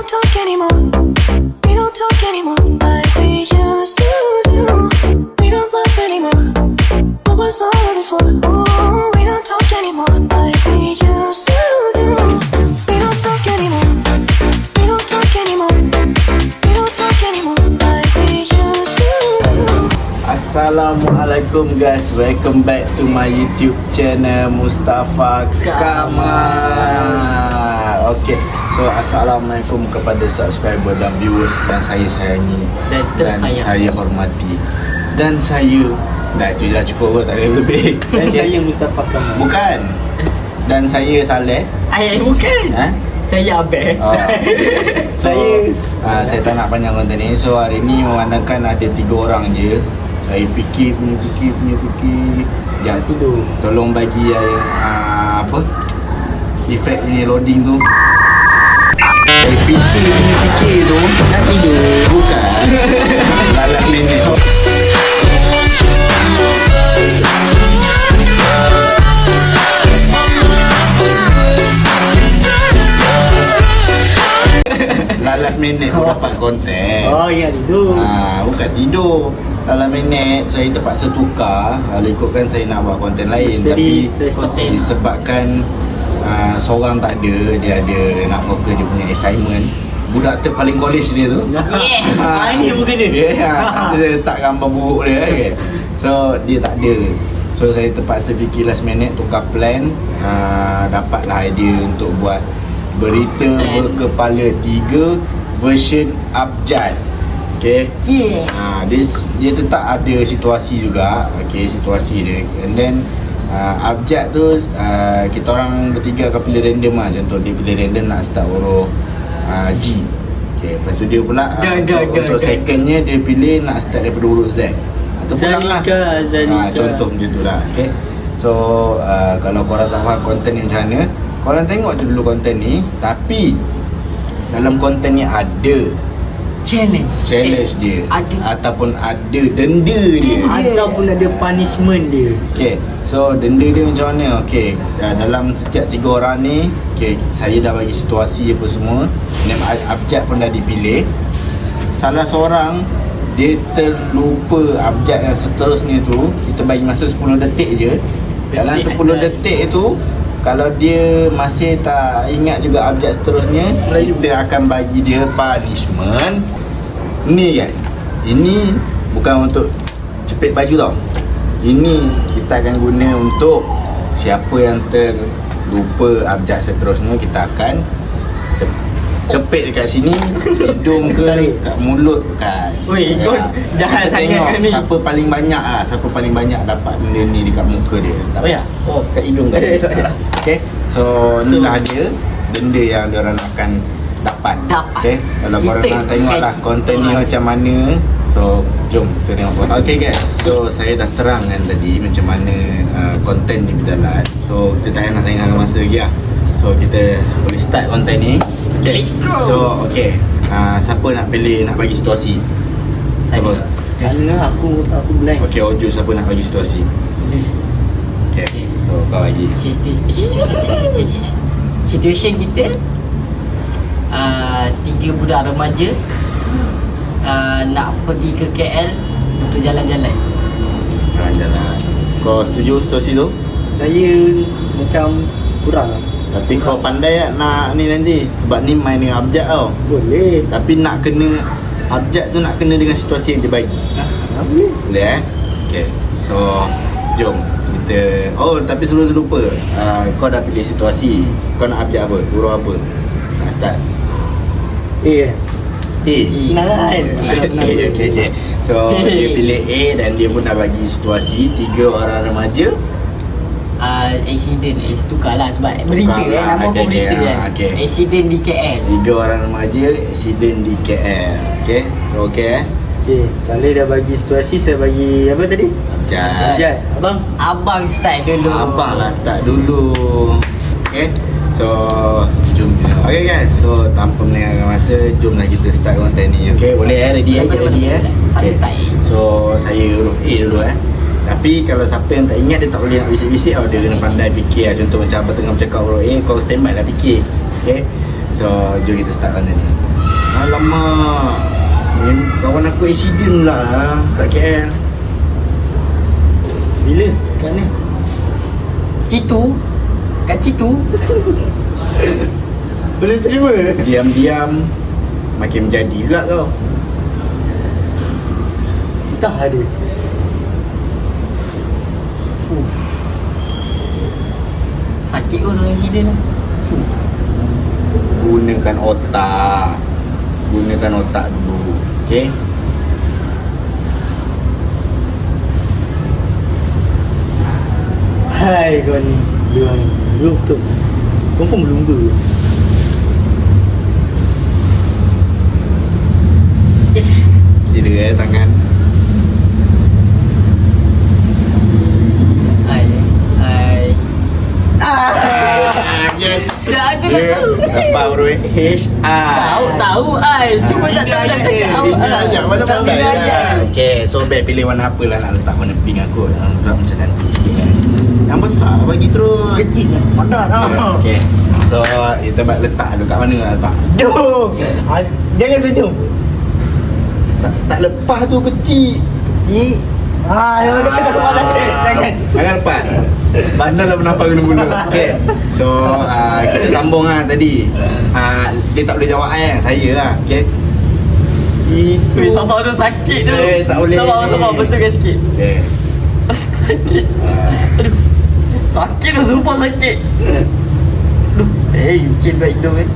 don't talk anymore. We don't talk anymore like we used to do. We don't laugh anymore. What was all of it for? Ooh, we don't talk anymore like we used to do. We don't talk anymore. We don't talk anymore. We don't talk anymore like we used to do. Assalamualaikum guys, welcome back to my YouTube channel Mustafa Kamal. Okay, so assalamualaikum kepada subscriber dan viewers yang saya sayangi dan saya hormati. Dan saya, dah itu je lah cukup kot, tak ada lebih. Dan saya Mustafa Kamal. Bukan. Dan saya Saleh. Bukan. Ha? Saya Abel. So, saya tak nak panjang konten ni. So hari ni memandangkan ada 3 orang je. Saya fikir. Sekejap tidur. tolong bagi yang apa, efek punya loading tu. Saya fikir tu Nak tidur. bukan. Lalat minit. Last minit tu dapat konten. Oh ya, tidur. Bukan tidur. Dalam minit saya terpaksa tukar. Kalau ikutkan saya nak buat konten lain, tapi konten disebabkan seorang tak ada, dia ada nak fokus dia punya assignment. Budak paling college dia tu. Yes. Ini muka dia. Dia letak gambar buruk dia kan. So dia tak ada. So saya terpaksa fikir last minute, tukar plan. Dapatlah idea untuk buat berita berkepala 3 version abjad. Okay. Dia tetap ada situasi juga. Okay, situasi dia. And then abjad tu kita orang bertiga akan pilih random lah. Contoh dia pilih random nak start huruf G. Okay, lepas tu dia pula untuk secondnya dia pilih nak start daripada huruf Z. Atau pulang lah. Contoh macam tu lah. Okay. So kalau korang tak faham konten ni macam mana, korang tengok je dulu konten ni. Tapi dalam konten ni ada challenge dia, ataupun ada denda dia, Ataupun ada punishment dia. Okay, so denda dia macam mana? Okay, dalam setiap 3 orang ni, okay, saya dah bagi situasi apa semua. Name abjad pun dah dipilih. Salah seorang dia terlupa abjad yang seterusnya tu. Kita bagi masa 10 detik je. Dalam 10 detik tu, kalau dia masih tak ingat juga abjad seterusnya, kita akan bagi dia punishment. Ni kan, ini bukan untuk cepit baju tau. Ini kita akan guna untuk siapa yang terlupa abjad seterusnya, kita akan kepit dekat sini, hidung ke, kat mulut kan. Weh, kau jahat kita sangat tengok ni. siapa paling banyak siapa paling banyak dapat benda ni dekat muka dia. Tak payah. Kat hidung kan. Okay. So inilah dia benda yang diorang akan dapat. Okay. Kalau korang nak tengok lah konten ni macam mana, so jom kita tengok konten. Okay guys, so saya dah terangkan tadi macam mana konten ni berjalan. So kita tak payah nak sayangkan masa lagi lah. So kita boleh start konten ni. Okay. So okay, siapa nak pilih, nak bagi situasi? Siapa? Kerana aku blank. Okay, Ojo, siapa nak bagi situasi? Okay, so kau bagi. Situation kita 3 budak remaja nak pergi ke KL untuk jalan-jalan. Jalan-jalan. Kau setuju situasi tu? Saya macam kurang lah. Tapi kau pandai tak nak ni nanti? Sebab ni main dengan abjad tau. Boleh. Tapi nak kena abjad tu, nak kena dengan situasi yang dia bagi. Boleh. Boleh Okay, so jom kita. Oh, tapi sebelum tu lupa, kau dah pilih situasi. Kau nak abjad apa? Huruf apa? Nak start A. Senang kan? Okay. So dia pilih A dan dia pun dah bagi situasi 3 orang remaja. Accident tukar lah sebab berita lah, nama pun berita kan. Okay. Accident di KL. 3 orang remaja accident di KL. Okay, so okay Okay, Saleh dah bagi situasi, saya bagi apa tadi? Abjad. Abang start dulu. Abang lah start dulu. Okay, so jom. Okay guys, so tanpa meninggalkan masa, jomlah kita start konten ni. Okay, boleh ready ready Okay, so saya huruf A dulu Tapi kalau siapa yang tak ingat, dia tak boleh nak bisik-bisik tau. Dia kena pandai fikir lah. Contoh macam apa tengah bercakap huruf A, kau standby lah fikir. Okay, so jom kita start konten ni. Alamak. Kawan aku accident pula lah kat KL. Bila? Kat mana? Citu. Kat Citu. Boleh terima? Diam-diam makin menjadi pula kau. Entah ada. Sakit pun dalam insiden tu. Gunakan otak. Gunakan otak dulu. Okay? Hai kau ni. Belum betul. Confirm belum tu. Kira tangan. Hai. Yes. Dah aku dah Dia tahu. dapat huruf HR. Tahu ai. Cuma tak tahu nak cakap apa. Bina ayat mana Tak pandai bina lah. ayat. Okay, so baik pilih warna apa lah nak letak warna pink aku. Nak macam cantik sikit kan. Yang besar bagi terus. Kecil lah. Padat lah. Okay. So kita buat letak dulu kat mana nak letak. Jom. Jangan senyum. Tak lepas tu kecil. Kecil. Jangan kata kepala. Jangan. Jangan lepas. Bandar lah bernafas guna-guna. Okay. So kita sambung lah tadi. Dia tak boleh jawab saya lah. Okay. Itu. Weh, sabar tu sakit tu. Tak boleh. Sabar, betulkan sikit. Okay. Sakit. Aduh. Sakit tu, sumpah sakit. Aduh. Cil baik hidung kan.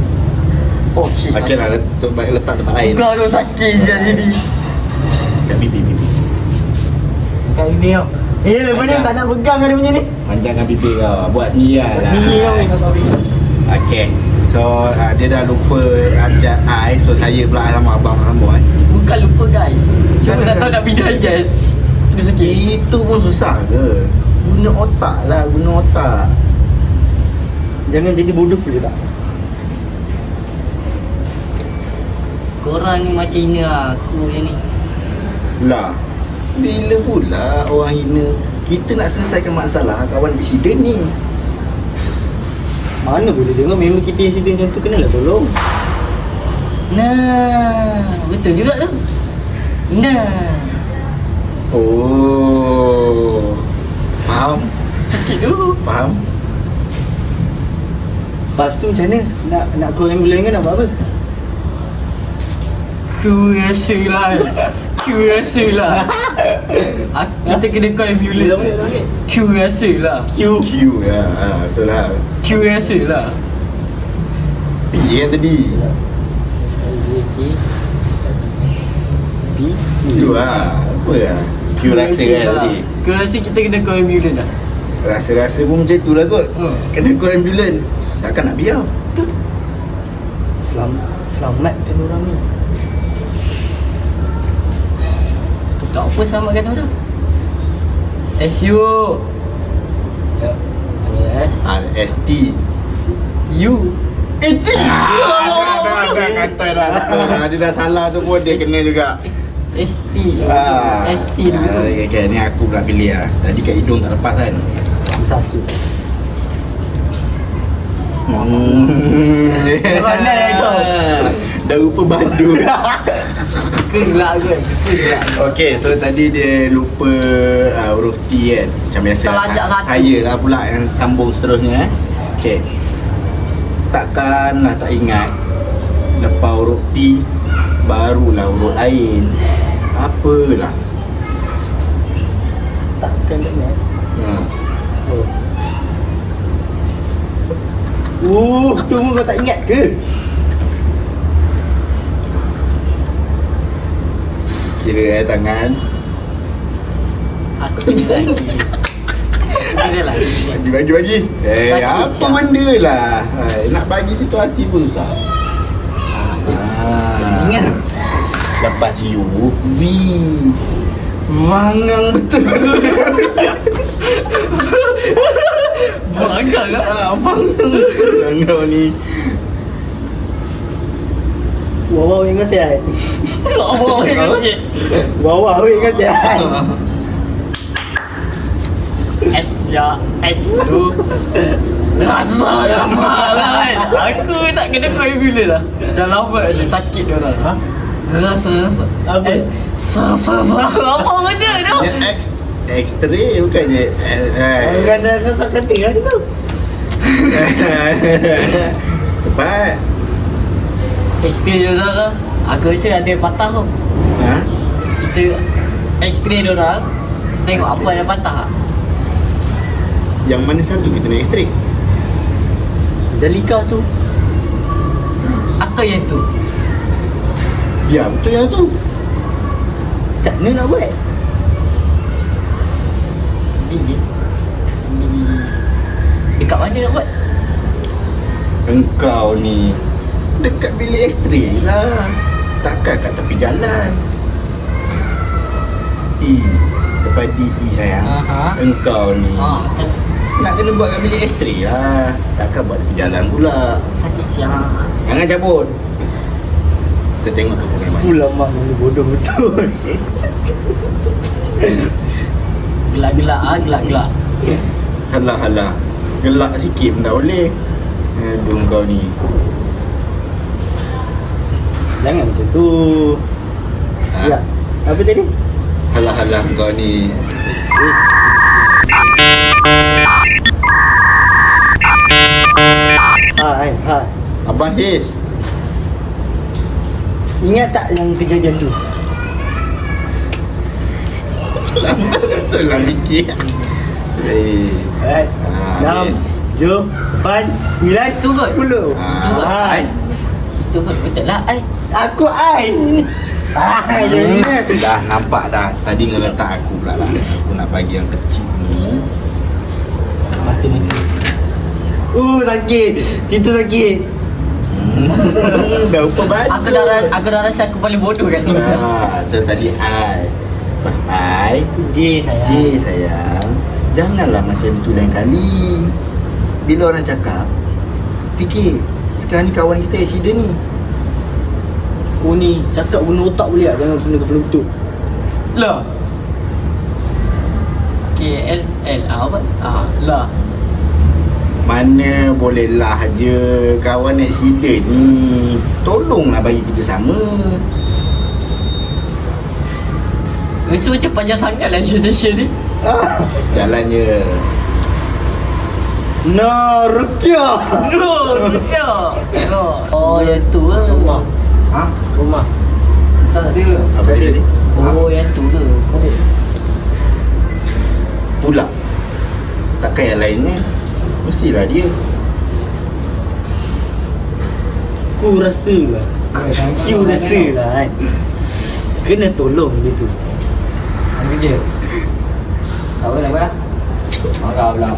Oh shit. Okay lah, letak tempat lain. Kau tu sakit je sini. Kat bibi. Kat ini tau. Lepas ni tak nak pegang ada punya ni. Panjangkan bibir kau. Buat sendiri lah. Ni kau ni kau sorry. Okay. So dia dah lupa ajak I. So saya pula sama abang sambung kan. Bukan lupa guys. Cuma tak tahu nak pindah je. Dia sakit. Itu pun susah ke? Guna otak lah. Guna otak. Jangan jadi bodoh pula tak. Korang ni macam hina aku je ni. Lah. Bila pula orang hina? Kita nak selesaikan masalah kawan insiden ni. Mana boleh tengok memang kita insiden macam tu kenalah tolong. Nah, betul juga tu. Nah. Oh. Faham? Sakit tu. Faham? Lepas tu macam mana? Nak call ambulans kan nak buat apa? Aku rasa lah. Kita kena call ambulans. Aku rasa lah. Q ya. Betul lah. Aku rasa lah. P kan tadi. Q lah. Apa lah? Q rasa kan tadi. Aku rasa kita kena call ambulans lah. Rasa-rasa pun macam tu lah kot. Kena call ambulans. Takkan nak biar. Selamatkan orang ni. Tak apa selamatkan orang. SU. Ya. ST. You. Dah kantai dah. Dia dah salah tu pun dia kena juga. ST. ST dulu. Okay, ni aku pula pilih lah. Tadi kat hidung tak lepas kan. Besar sikit. Mana kau? Dah rupa badut. Gelak ke? Gelak. Okay, so tadi dia lupa huruf T kan. Macam biasa Terlajak satu. saya lah pula yang sambung seterusnya. Okay. Takkan lah tak ingat lepas huruf T barulah huruf lain. Apalah. Takkan tak ingat. Tu pun kau tak ingat ke? Kira tangan. Aku ni lagi. Kira lah. Bagi. Sakit Apa siap. benda lah. Nak bagi situasi pun susah. Ingat. Lepas U V. Vangang betul. Bangga lah. Vangang kau ni. Wow, ingat sihat. Apa yang kau cik? Wow, ingat sihat. X ya. X tu. Rasa lah kan. Aku nak kena kau bila dah. Dah lama dia sakit dia orang. Ha? Rasa. Apa? Sa. Apa benda tu? X-ray bukannya Rasa keting lah tu. Cepat. X-ray dia orang. Aku rasa ada patah tu. Ha? Kita X-ray dia orang. Tengok apa yang patah. Yang mana satu kita nak X-ray? Zalika tu. Atau yang tu. Ya betul yang tu. Macam mana nak buat? Dekat mana nak buat? Engkau ni dekat bilik X-ray lah. Takkan kat tepi jalan. Lepas DE sayang. Aha. Engkau ni Betul. nak kena buat kat bilik X-ray lah. Takkan buat tepi jalan pula. Sakit siang. Jangan cabut. Kita tengok tu bagaimana. Pula mak ni bodoh betul. Gelak-gelak. Halah. Gelak sikit pun tak boleh. Aduh kau ni. Jangan macam tu. Ha? Ya. Apa tadi? Halah kau ni. Hai. Abang His. Ingat tak yang kejadian tu? Lambat betul lah fikir. Alright. 6, 7, 8, 9, Itu kot. 10. Hai. Itu kot betul lah ai. Aku Ai. Dah nampak dah. Tadi ngeletak aku pula lah. Aku nak bagi yang kecil ni. Mati. Sakit. Situ sakit. Dah upah baju. Aku dah rasa aku paling bodoh kat sini. So tadi I. Pas I J sayang. J sayang. Janganlah macam tu lain kali. Bila orang cakap, fikir sekarang ni kawan kita accident ni. Kau ni cakap guna otak boleh tak? Jangan guna kepala betul. Lah. KL apa? Lah. Mana boleh lah je kawan accident ni. Tolonglah bagi kita sama. Rasa macam panjang sangat lah station ni. Jalan je. No, Rukia. Oh, yang tu ke? Rumah. Ha? Rumah. Tak ada. Apa dia tadi? Oh, yang tu ke? Pula. Takkan yang lainnya. Mestilah dia. Ku rasa lah. Siu rasa lah kan. Kena tolong dia tu. Ambil je. Apa lah? Marah pula.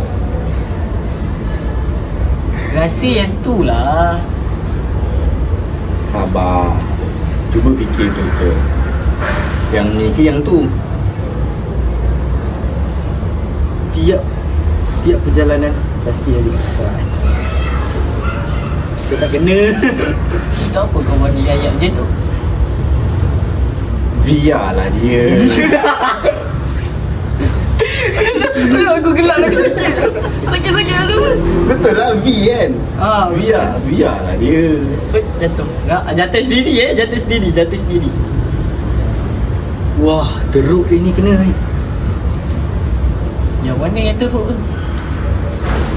Rasa yang tu lah. Sabar. Cuba fikir betul-betul. Yang ni ke yang tu? Tiap perjalanan pasti ada kesalahan. Kita tak kena. Itu apa kau buat dia ayat macam tu? Biarlah dia. Aku gelak lagi sakit. Sakit aduh. Betul lah V kan? Biarlah dia. Jatuh. Jatuh sendiri. Wah, teruk dia ni kena ni. Yang mana yang teruk tu?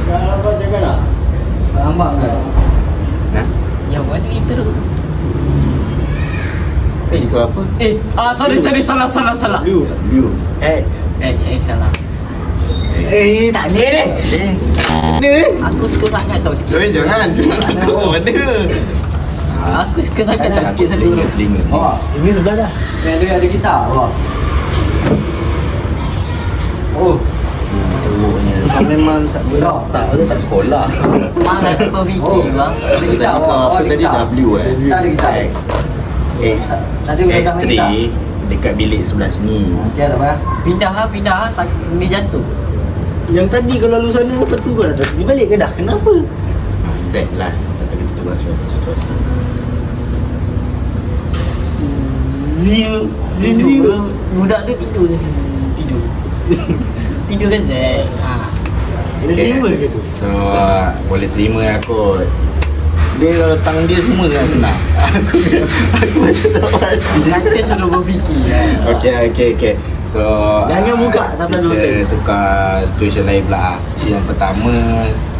Kalau kau janganlah. Lambat ke? Ha? Yang mana yang teruk tu? Tadi kau apa? Sorry, salah. Lu. X. Saya salah. Tak boleh deh. Aku suka sangat tau sikit. Jangan. Kau mana? Aku suka sangat tau sikit satu. Telinga. Ini sudah dah. Ada gitar. Oh. Teruknya. Kau memang tak berotak. Kau tak sekolah. Mana aku berfikir bang. Tadi kau apa tadi W Tak ada gitar. X3 dekat bilik sebelah sini. Ya tak payah. Pindah dia jatuh. Yang tadi kau lalu sana, lepas tu kau dah pergi balik ke dah? Kenapa? Z lah. Tadi kita masuk situasi. Budak tu tidur. Tidur kan Zack? Boleh terima ke tu? So boleh terima lah kot. Dia kalau tang dia semua kan senang. Aku macam tak pasti. Kata suruh berfikir. Okay. So Jangan buka sampai dulu kita tengok. tukar situation lain pula. Yang pertama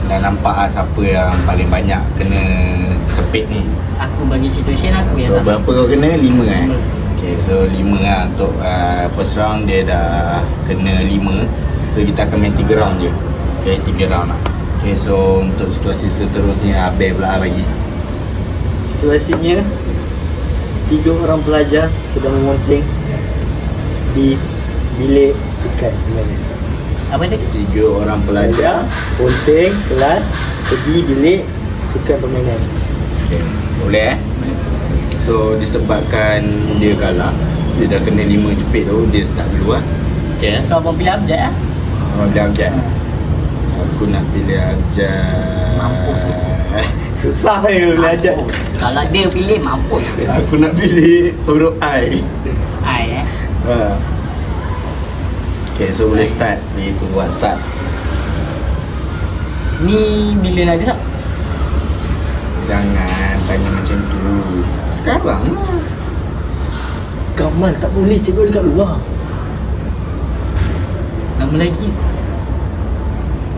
dah nampak lah siapa yang paling banyak kena sepit ni. Aku bagi situation aku So yang berapa kau kena? 5 kan? 5. Okay, so 5 lah untuk first round dia dah kena 5. So kita akan main 3 round je. Okay, 3 round lah. Okay, so untuk situasi seterusnya Abel pula bagi. Situasinya 3 orang pelajar sedang mengonteng di bilik sukan sebenarnya. Apa tadi? 3 orang pelajar. Konteng kelas pergi bilik sukan permainan. Okay, boleh So disebabkan dia kalah, dia dah kena 5 cepit tu, dia start dulu lah. Okay, So abang pilih abjad lah. Abang pilih abjad. Aku nak pilih abjad. Mampus. Susah je belajar. Mampus. Kalau dia pilih mampus. Aku nak pilih huruf I. Ai Okay, so boleh start. Ni tu buat start. Ni bila nak gerak? Jangan tanya macam tu. Sekarang lah. Kamal tak boleh cikgu dekat luar. Lama lagi.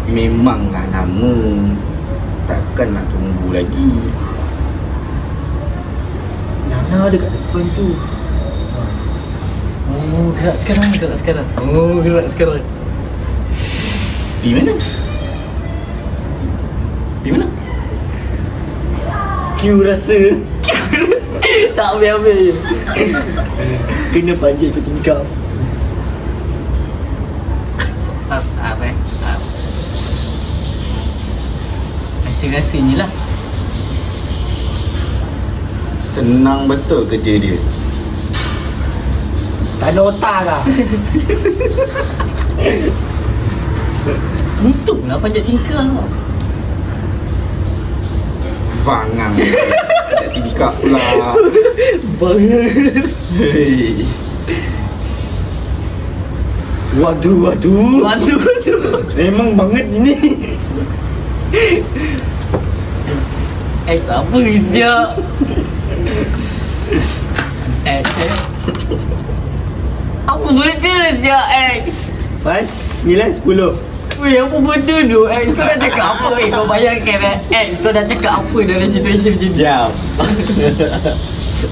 Memanglah lama. Takkan nak tunggu lagi. Nana dekat depan tu. Oh, gerak sekarang. Oh, gerak sekarang. Pergi mana? Pergi mana? Q rasa Tak habis-habis. kena panjat ke tingkap. Apa Rasa-rasanya lah. Senang betul kerja dia. Tak ada otak lah. Untunglah panjat tingkap. Vangang. Tak tingkap pula. Banget. Hei. Waduh. Memang banget ini. Apa siap? Apa benda siap X? 5, 9, 10. Weh, apa benda tu? X, kau dah cakap apa? Kau bayangkan X, kau dah cakap apa dalam situasi macam ni? Jam.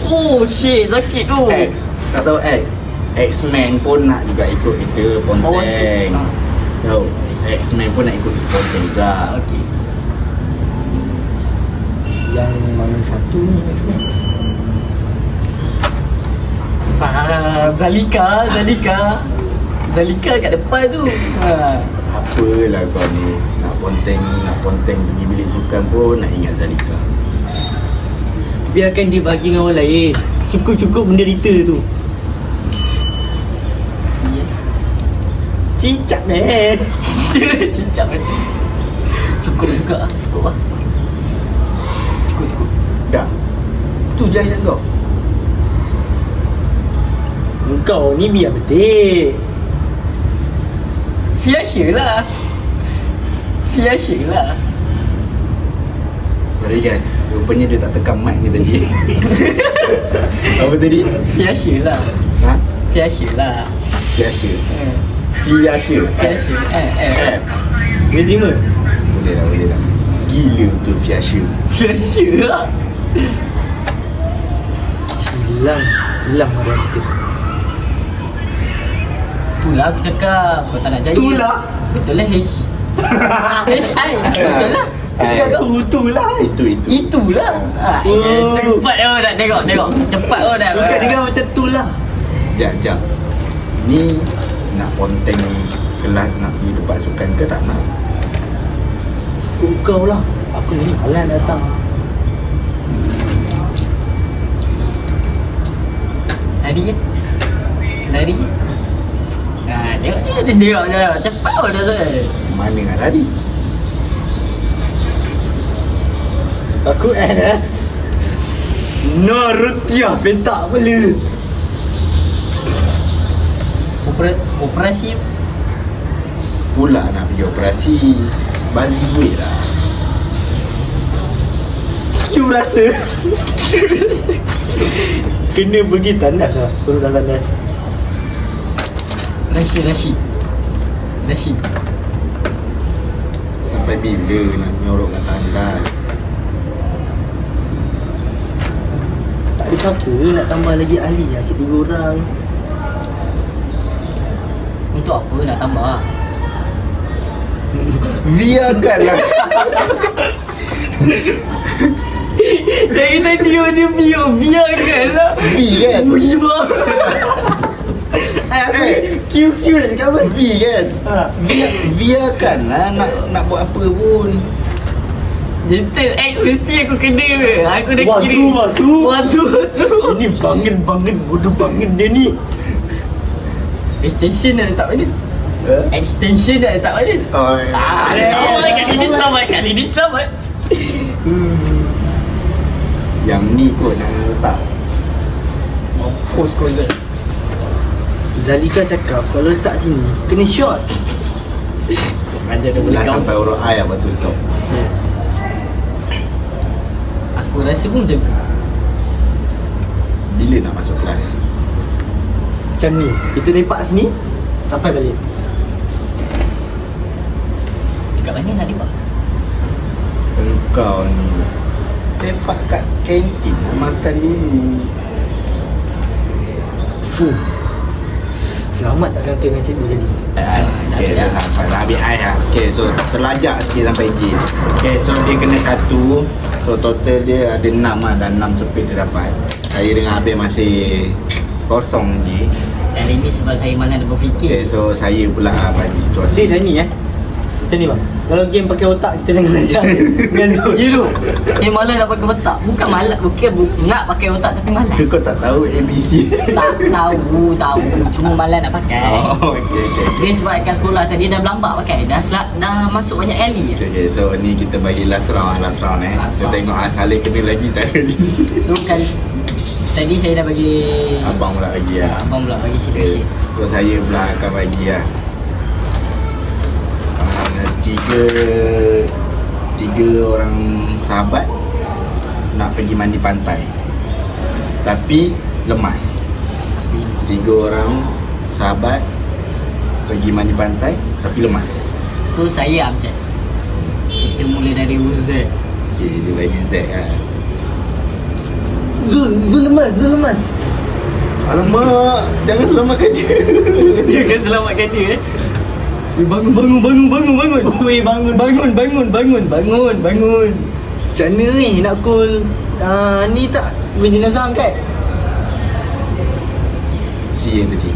Oh shit, sakit tu. X. Tak tahu X. X-Men pun nak juga ikut kita Bawa ponteng. sikit. Tahu. X-Men pun nak ikut kita ponteng juga. Okey. Yang mana satu ni X-Men? Zalika kat depan tu. Apalah kau ni. Nak ponteng pergi bilik sukan pun nak ingat Zalika. Biarkan dia bagi dengan orang lain. Cukup menderita tu. Cicak man. Cincang kan. Cukup juga. Cukup lah. Cukup. Dah. Tu jaya kau. Kau ni biar betik. Fiasya lah. Sorry kan. Rupanya dia tak tekan mic ni tadi. Apa tadi? Fiasya lah. Ha? Fiasya lah. Fiasya. Eh. Fiasya. Fiasya. Boleh terima? Boleh lah. Gila betul Fiasya. Fiasya lah. Hilang orang kita. Itulah aku cakap. Kau tak nak jaya. Itulah. Betul lah H. HI. Betul lah. Itulah. Itulah. Oh. Cepat oh dah tengok. Cepat oh dah. Bukan dengar macam tu lah. Jap. Ni nak ponteng kelas nak pergi tempat sukan ke tak nak? Kau lah. Aku ni malas datang. Lari. Tengok je. Cepat oh dah saya. Mana nak lari? Aku Narutia pentak pula. Operasi Pula nak pergi operasi. Bagi duit lah. Q rasa. Kena pergi tandas lah. Suruh dah tandas. Rashid. Sampai bila nak nyorok kat tandas? Tak ada siapa nak tambah lagi ahli. Asyik 3 orang. Untuk apa nak tambah? Biarkan lah. Dari tadi dia biarkan lah. B kan? Q nak cakap apa? B kan? Biarkan lah nak buat apa pun. Gentle act mesti aku kena ke? Aku dah kira Waktu Ini bangun bodoh bangun dia ni. Extension dah letak mana? Extension dah letak mana? Oh, Kali ni selamat. yang ni kot nak letak. Post closet. Zalika cakap kalau letak sini kena shot. Ada dah boleh Dah kau. sampai huruf I apa tu stop. Aku rasa pun macam tu. Bila nak masuk kelas? Macam ni, kita lepak sini sampai balik. Kat mana nak lepak? Engkau ni lepak kat kantin nak makan dulu. Fuh. Selamat tak kata dengan cikgu tadi. Okay, dah sampai dah habis I lah. Okay, so terlajak sikit sampai J. Okay, so dia kena 1. So total dia ada 6 lah. Dan 6 cepit dia dapat. Saya dengan Habib masih kosong J. Kali ni sebab saya malas nak berfikir. Okay, so saya pula bagi situasi. Dia dah ni macam ni bang. Kalau game pakai otak kita jangan belajar dengan Zul. Ya tu. Saya malas nak pakai otak. Bukan malas, bukan nak pakai otak tapi malas. Kau tak tahu ABC? Tak tahu. Cuma malas nak pakai. Oh, okay. Dia sebab kat sekolah tadi dah berlambak pakai. Dah masuk banyak alley. Okay, so ni kita bagi last round Last Kita round. tengok Saleh kena lagi tak kali ni. So kan tadi saya dah bagi Abang pula bagi lah. Abang pula bagi Okay. shit. So saya pula akan bagi lah. Tiga orang sahabat nak pergi mandi pantai tapi lemas. 3 orang sahabat pergi mandi pantai tapi lemas. So saya abjad. Kita mula dari Uzz. Okay, dia bagi Z lah. Zul lemas. Alamak, jangan selamatkan dia. Jangan selamatkan dia. Bangun. Weh bangun. Macam mana ni nak call ni tak main jenazah angkat? Si yang tadi.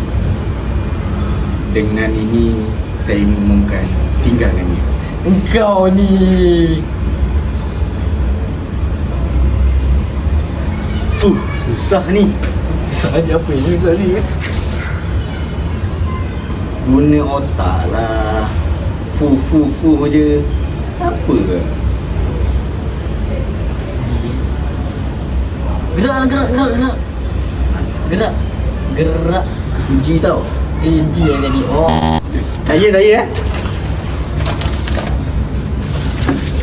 Dengan ini saya mengumumkan tinggalkan dia. Engkau ni. Susah ni. Ada apa ni susah ni? Guna otak lah. Fu je. Apa ke? Gerak. Uji tau. G yang tadi. Oh. Saya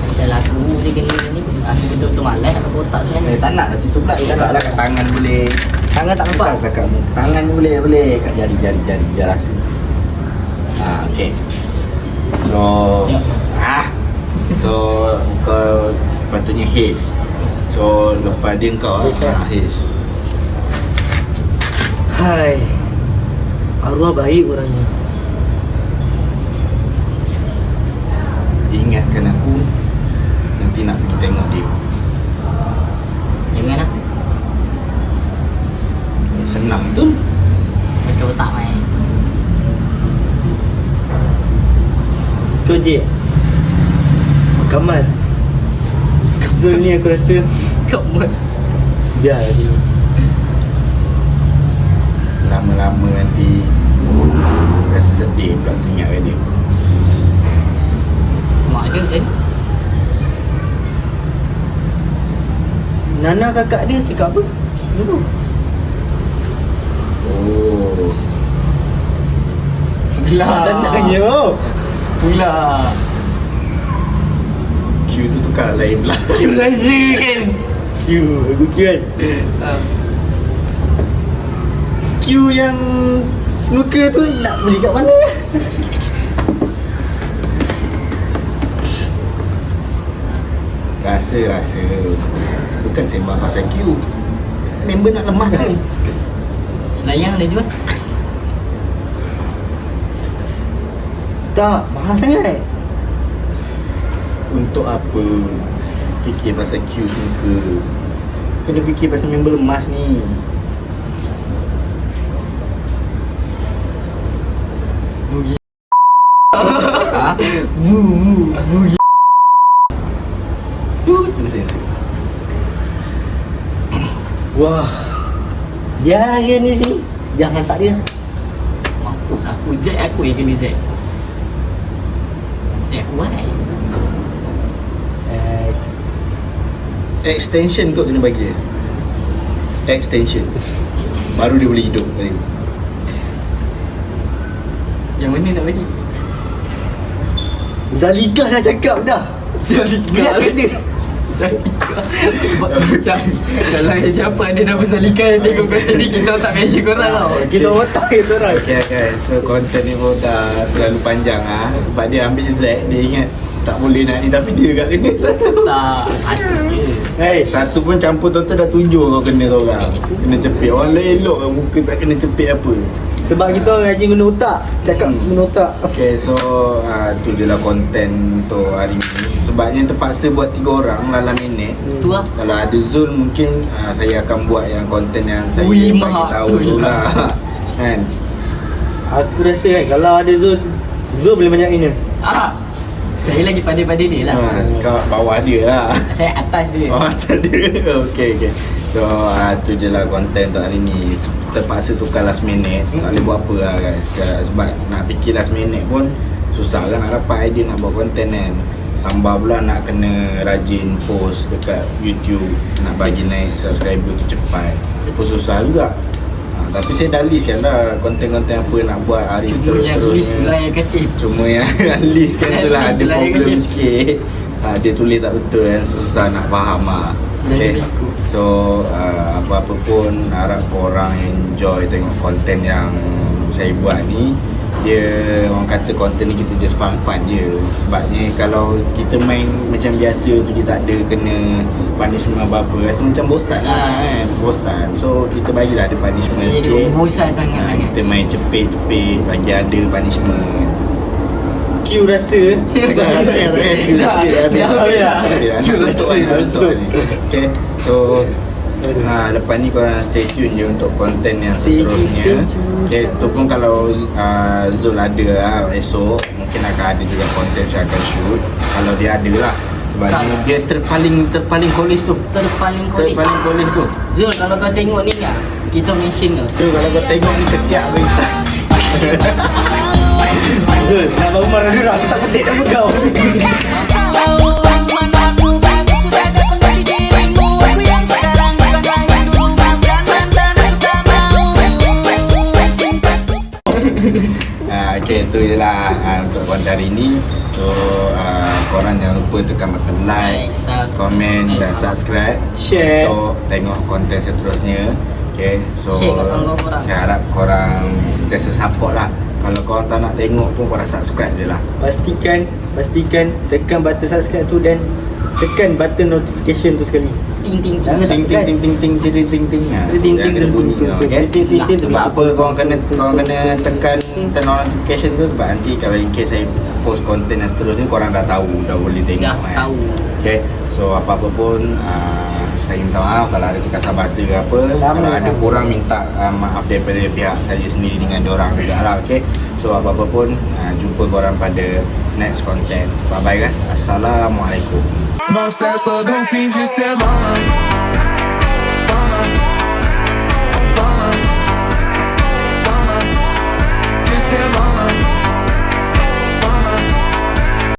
Pasal aku dia kena ni. Aku betul-betul malas nak pakai otak sebenarnya. Tak nak lah situ pula. Tak lah kat tangan boleh. tangan tak nampak. Bukan kat muka. Tangan boleh. Kat jari. Dia rasa. Okay. So So kau patutnya H. So lepas dia kau H, H. Hai. Arwah baik orangnya. Dia ingatkan aku nanti nak pergi tengok dia. Jangan lah. Senang tu. Pakai otak main. Kau je Kamal. Zul ni aku rasa Kamu. biar dia. Lama-lama nanti rasa sedih pula ingatkan dia. Mak dia macam ni. Nana kakak dia cakap apa? Dulu. Oh. Belah. Senangnya oh. Pula. tukar lain lah. Q rasa kan. Q, lagu Q kan. Q yang snooker tu nak beli kat mana? Rasa bukan sembang pasal Q. Member nak lemas kan? Selayang dah jual. Tak, mahal sangat. Untuk apa fikir pasal Q snooker? Kena fikir pasal member lemas ni. Ha? Bu. Tu kena sensor. Wah. Dia ni sini. Jangan tak dia. Mampus aku Z aku yang kena Z. Aku buat Extension kot kena bagi dia. Extension. Baru dia boleh hidup kali. yang mana nak bagi? Zalika dah cakap dah. Zalika kena. Zalika. Kalau yang siapa ada nama Zalika yang tengok konten ni, kita tak mention korang tau. Kita otak kita orang. Okay. So konten ni pun dah terlalu panjang sebab dia ambil Z, dia ingat tak boleh nak ni, tapi dia kat kena satu. Tak, satu je. Hey, Satu pun campur total dah 7 kau kena kau orang. Kena cepit. Orang lain elok kan muka tak kena cepit apa. sebab kita orang rajin guna otak. Cakap guna otak. Okay, so tu je lah konten untuk hari ni. Sebabnya terpaksa buat 3 orang dalam minit. Tu lah. Kalau ada Zul mungkin saya akan buat yang konten yang saya Ui, bagi mahal tahu tu tu lah. Kan? Aku rasa kan kalau ada Zul boleh banyak ini. Saya lagi pada dia lah. Kau bawah dia lah. Saya atas dia. Oh macam dia. Okay. So tu je lah konten untuk hari ni. Terpaksa tukar last minute. Tak boleh buat apa lah guys. Sebab nak fikir last minute pun susah kan nak dapat idea nak buat konten kan. Tambah pula nak kena rajin post dekat YouTube. Nak bagi naik subscriber tu cepat. Itu pun susah juga. Tapi saya dah list kan dah konten-konten apa nak buat hari Cuma yang tulis tu lah yang kecil. Cuma yang list kan tu lah. List Ada tu lah yang problem kecil. sikit. Dia tulis tak betul kan, susah nak faham lah. Okay. Jangan ikut. So apa-apa pun harap korang enjoy tengok konten yang saya buat ni. Dia orang kata konten ni kita just fun-fun je. Sebabnya kalau kita main macam biasa tu dia tak ada kena punishment apa-apa, rasa macam bosan lah kan. Bosan. So kita bagilah ada punishment sikit. Bosan sangat kan. Kita main cepit-cepit bagi ada punishment. Q rasa. Okay, so lepas ni korang stay tune je untuk konten yang seterusnya. Okay, tu pun kalau Zul ada esok mungkin akan ada juga konten saya akan shoot. Kalau dia ada lah. Sebab dia terpaling college tu. Terpaling college tu. Zul, kalau kau tengok ni kan, kita mention kau. Tu kalau kau tengok ni setiap hari. Zul, nak bangun marah dulu aku tak petik nama kau. Okay, tu je lah untuk konten hari ni. So korang jangan lupa tekan button like, komen dan subscribe Share. untuk tengok konten seterusnya. Okay, so Share kat kawan-kawan korang. saya harap korang sentiasa support lah. Kalau korang tak nak tengok pun korang subscribe je lah. Pastikan tekan button subscribe tu dan tekan button notification tu sekali. Ting ting ting. Jangan Ting ting ting ting ting ting ting ting. Ting ting Dia bunyi ting, okay. ting, ting, ting, ting. Sebab apa korang kena tekan turn on notification tu, sebab nanti kalau in case saya post konten yang seterusnya korang dah tahu, dah boleh tengok Dah kan. tahu. Okay, so apa-apa pun saya minta maaf kalau ada terkasar bahasa ke apa. Kalau ada korang minta maaf daripada pihak saya sendiri dengan diorang juga lah. Okay, so apa-apa pun jumpa korang pada next content. Bye bye guys. Assalamualaikum. Mão certa, dancinha de semana.